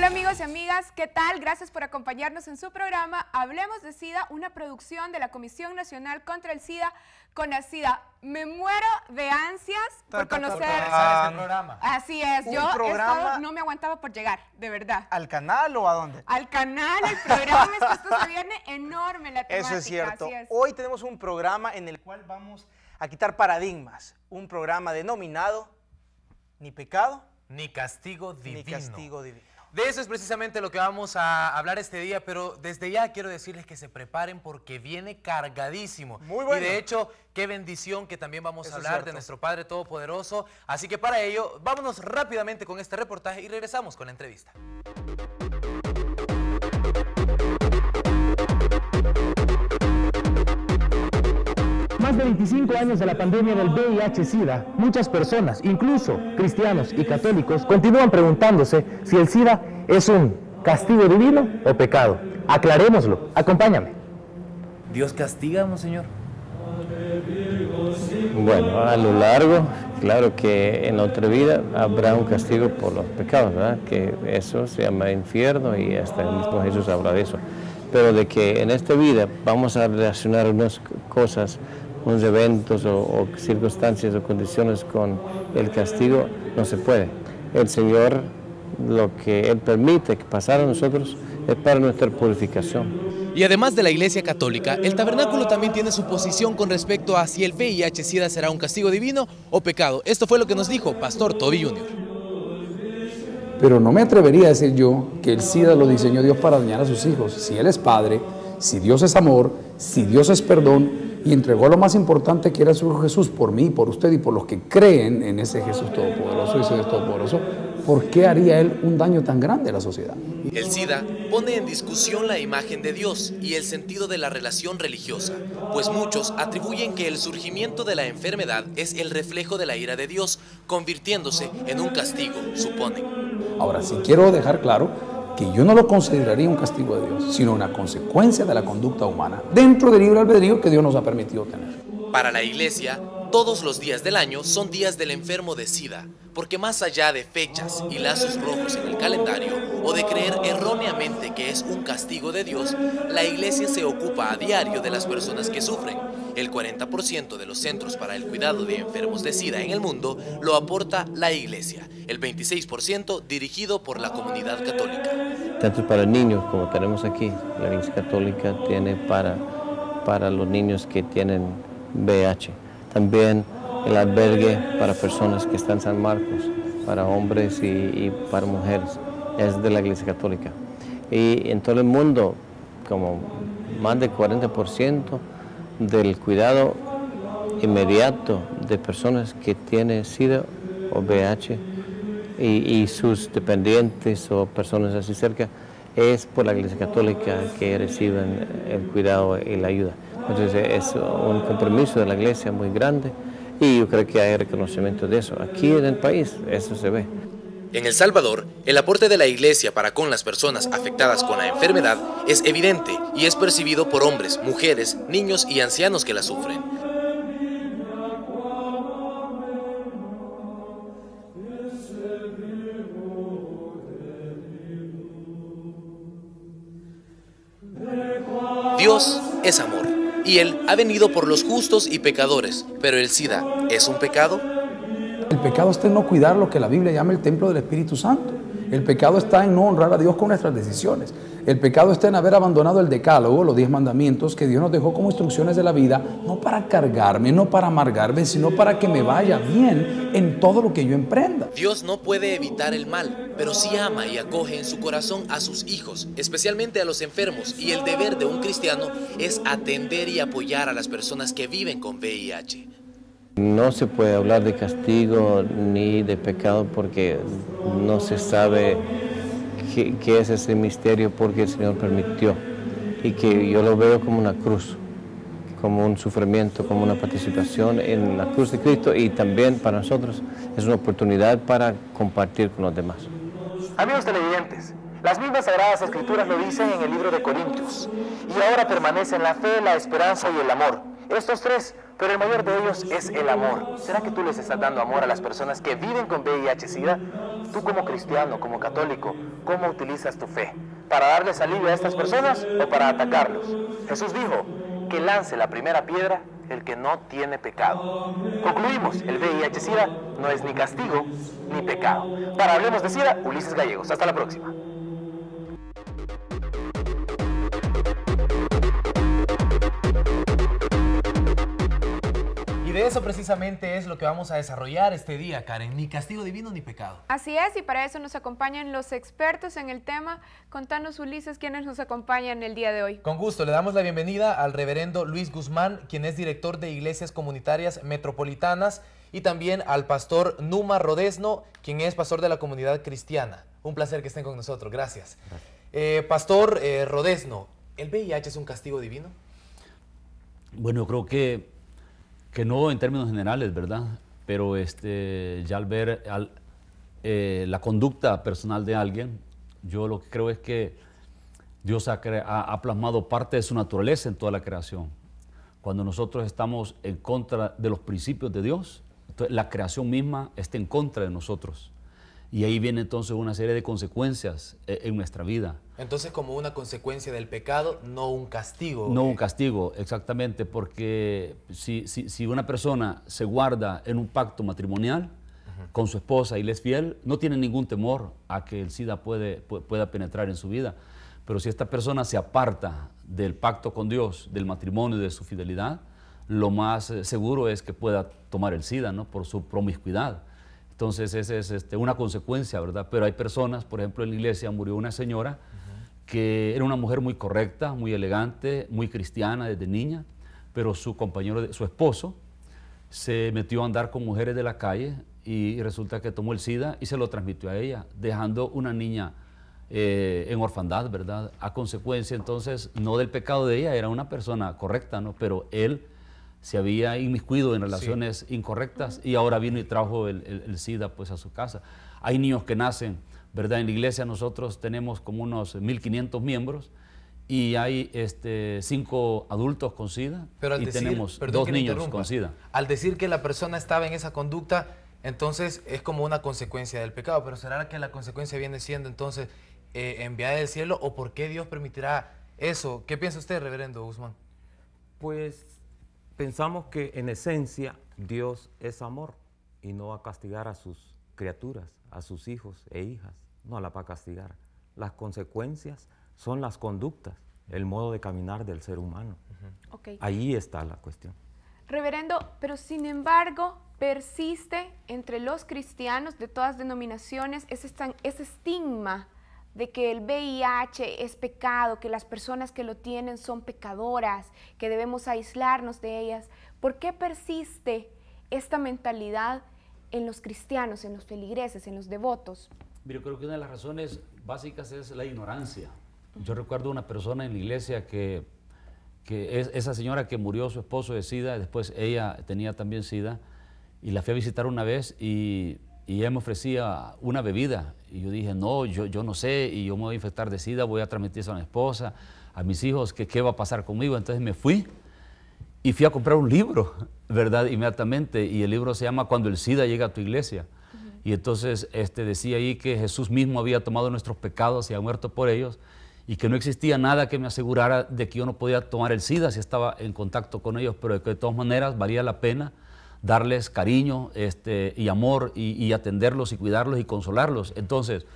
Hola amigos y amigas, ¿qué tal? Gracias por acompañarnos en su programa Hablemos de SIDA, una producción de la Comisión Nacional contra el SIDA, CONASIDA. Me muero de ansias por conocer este programa. Así es, yo no me aguantaba por llegar, de verdad. ¿Al canal o a dónde? Al canal, al programa, es que esto se viene enorme la temática. Eso es cierto. Así es. Hoy tenemos un programa en el cual vamos a quitar paradigmas. Un programa denominado Ni pecado, ni castigo divino. ni castigo divino. De eso es precisamente lo que vamos a hablar este día, pero desde ya quiero decirles que se preparen porque viene cargadísimo. Muy bueno. Y de hecho, qué bendición que también vamos Eso a es hablar cierto. de nuestro Padre Todopoderoso. Así que para ello, vámonos rápidamente con este reportaje y regresamos con la entrevista. Más de 25 años de la pandemia del VIH-Sida, muchas personas, incluso cristianos y católicos, continúan preguntándose si el SIDA es un castigo divino o pecado. Aclarémoslo. Acompáñame. ¿Dios castiga, monseñor? Bueno, a lo largo, claro que en la otra vida habrá un castigo por los pecados, ¿verdad? Que eso se llama infierno y hasta el mismo Jesús habla de eso. Pero de que en esta vida vamos a relacionar unas cosas, unos eventos o circunstancias o condiciones con el castigo, no se puede. El Señor, lo que Él permite que pasara a nosotros es para nuestra purificación. Y además de la Iglesia Católica, el Tabernáculo también tiene su posición con respecto a si el VIH-Sida será un castigo divino o pecado. Esto fue lo que nos dijo Pastor Toby Jr. Pero no me atrevería a decir yo que el SIDA lo diseñó Dios para dañar a sus hijos. Si Él es Padre, si Dios es amor, si Dios es perdón y entregó lo más importante que era su Hijo Jesús por mí, por usted y por los que creen en ese Jesús Todopoderoso y ese Dios Todopoderoso, ¿por qué haría Él un daño tan grande a la sociedad? El SIDA pone en discusión la imagen de Dios y el sentido de la relación religiosa, pues muchos atribuyen que el surgimiento de la enfermedad es el reflejo de la ira de Dios, convirtiéndose en un castigo, suponen. Ahora, sí quiero dejar claro que yo no lo consideraría un castigo de Dios, sino una consecuencia de la conducta humana, dentro del libre albedrío que Dios nos ha permitido tener. Para la Iglesia, todos los días del año son días del enfermo de SIDA, porque más allá de fechas y lazos rojos en el calendario o de creer erróneamente que es un castigo de Dios, la Iglesia se ocupa a diario de las personas que sufren. El 40% de los centros para el cuidado de enfermos de SIDA en el mundo lo aporta la Iglesia, el 26% dirigido por la comunidad católica. Tanto para niños como tenemos aquí, la Iglesia Católica tiene para los niños que tienen VIH. También el albergue para personas que están en San Marcos, para hombres y para mujeres, es de la Iglesia Católica. Y en todo el mundo, como más del 40% del cuidado inmediato de personas que tienen SIDA o VIH y sus dependientes o personas así cerca, es por la Iglesia Católica que reciben el cuidado y la ayuda. Entonces es un compromiso de la Iglesia muy grande y yo creo que hay reconocimiento de eso. Aquí en el país eso se ve. En El Salvador, el aporte de la Iglesia para con las personas afectadas con la enfermedad es evidente y es percibido por hombres, mujeres, niños y ancianos que la sufren. Dios es amor y Él ha venido por los justos y pecadores, pero el SIDA ¿es un pecado? El pecado está en no cuidar lo que la Biblia llama el templo del Espíritu Santo. El pecado está en no honrar a Dios con nuestras decisiones. El pecado está en haber abandonado el decálogo, los 10 mandamientos que Dios nos dejó como instrucciones de la vida, no para cargarme, no para amargarme, sino para que me vaya bien en todo lo que yo emprenda. Dios no puede evitar el mal, pero sí ama y acoge en su corazón a sus hijos, especialmente a los enfermos, y el deber de un cristiano es atender y apoyar a las personas que viven con VIH. No se puede hablar de castigo ni de pecado porque no se sabe qué es ese misterio porque el Señor permitió. Y que yo lo veo como una cruz, como un sufrimiento, como una participación en la cruz de Cristo y también para nosotros es una oportunidad para compartir con los demás. Amigos televidentes, las mismas Sagradas Escrituras lo dicen en el libro de Corintios. Y ahora permanecen la fe, la esperanza y el amor. Estos tres, pero el mayor de ellos es el amor. ¿Será que tú les estás dando amor a las personas que viven con VIH-Sida? Tú como cristiano, como católico, ¿cómo utilizas tu fe? ¿Para darles alivio a estas personas o para atacarlos? Jesús dijo que lance la primera piedra el que no tiene pecado. Concluimos, el VIH-Sida no es ni castigo ni pecado. Para Hablemos de Sida, Ulises Gallegos. Hasta la próxima. Y de eso precisamente es lo que vamos a desarrollar este día, Karen. Ni castigo divino ni pecado. Así es, y para eso nos acompañan los expertos en el tema. Contanos, Ulises, quiénes nos acompañan el día de hoy. Con gusto, le damos la bienvenida al reverendo Luis Guzmán, quien es director de Iglesias Comunitarias Metropolitanas, y también al pastor Numa Rodesno, quien es pastor de la Comunidad Cristiana. Un placer que estén con nosotros, gracias. Pastor Rodesno, ¿el VIH es un castigo divino? Bueno, yo creo que no en términos generales, ¿verdad? Pero ya al ver la conducta personal de alguien, yo lo que creo es que Dios ha plasmado parte de su naturaleza en toda la creación. Cuando nosotros estamos en contra de los principios de Dios, entonces la creación misma está en contra de nosotros. Y ahí viene entonces una serie de consecuencias en nuestra vida. Entonces, como una consecuencia del pecado, no un castigo. No un castigo, exactamente, porque si una persona se guarda en un pacto matrimonial con su esposa y le es fiel, no tiene ningún temor a que el SIDA pueda penetrar en su vida. Pero si esta persona se aparta del pacto con Dios, del matrimonio y de su fidelidad, lo más seguro es que pueda tomar el SIDA, ¿no? Por su promiscuidad. Entonces, esa es una consecuencia, ¿verdad? Pero hay personas, por ejemplo, en la iglesia murió una señora que era una mujer muy correcta, muy elegante, muy cristiana desde niña, pero su compañero, su esposo, se metió a andar con mujeres de la calle y resulta que tomó el SIDA y se lo transmitió a ella, dejando una niña en orfandad, ¿verdad? A consecuencia, entonces, no del pecado de ella, era una persona correcta, ¿no? Pero él se había inmiscuido en relaciones incorrectas y ahora vino y trajo el SIDA pues a su casa. Hay niños que nacen, ¿verdad? En la iglesia nosotros tenemos como unos 1.500 miembros y hay 5 adultos con SIDA y tenemos 2 niños con SIDA. Al decir que la persona estaba en esa conducta, entonces es como una consecuencia del pecado, pero ¿será que la consecuencia viene siendo entonces enviada del cielo o por qué Dios permitirá eso? ¿Qué piensa usted, reverendo Guzmán? Pues pensamos que en esencia Dios es amor y no va a castigar a sus criaturas, a sus hijos e hijas, no la va a castigar. Las consecuencias son las conductas, el modo de caminar del ser humano. Okay. Ahí está la cuestión. Reverendo, pero sin embargo persiste entre los cristianos de todas denominaciones ese estigma de que el VIH es pecado, que las personas que lo tienen son pecadoras, que debemos aislarnos de ellas. ¿Por qué persiste esta mentalidad en los cristianos, en los feligreses, en los devotos? Yo creo que una de las razones básicas es la ignorancia. Yo recuerdo una persona en la iglesia que es esa señora que murió su esposo de SIDA, después ella tenía también SIDA, y la fui a visitar una vez y ella me ofrecía una bebida. Y yo dije, no, yo no sé, y yo me voy a infectar de SIDA, voy a transmitir eso a mi esposa, a mis hijos, ¿qué va a pasar conmigo? Entonces me fui y fui a comprar un libro, ¿verdad? Inmediatamente, y el libro se llama Cuando el SIDA llega a tu iglesia. Y entonces decía ahí que Jesús mismo había tomado nuestros pecados y ha muerto por ellos, y que no existía nada que me asegurara de que yo no podía tomar el SIDA si estaba en contacto con ellos, pero que de todas maneras valía la pena darles cariño y amor y atenderlos y cuidarlos y consolarlos. Entonces,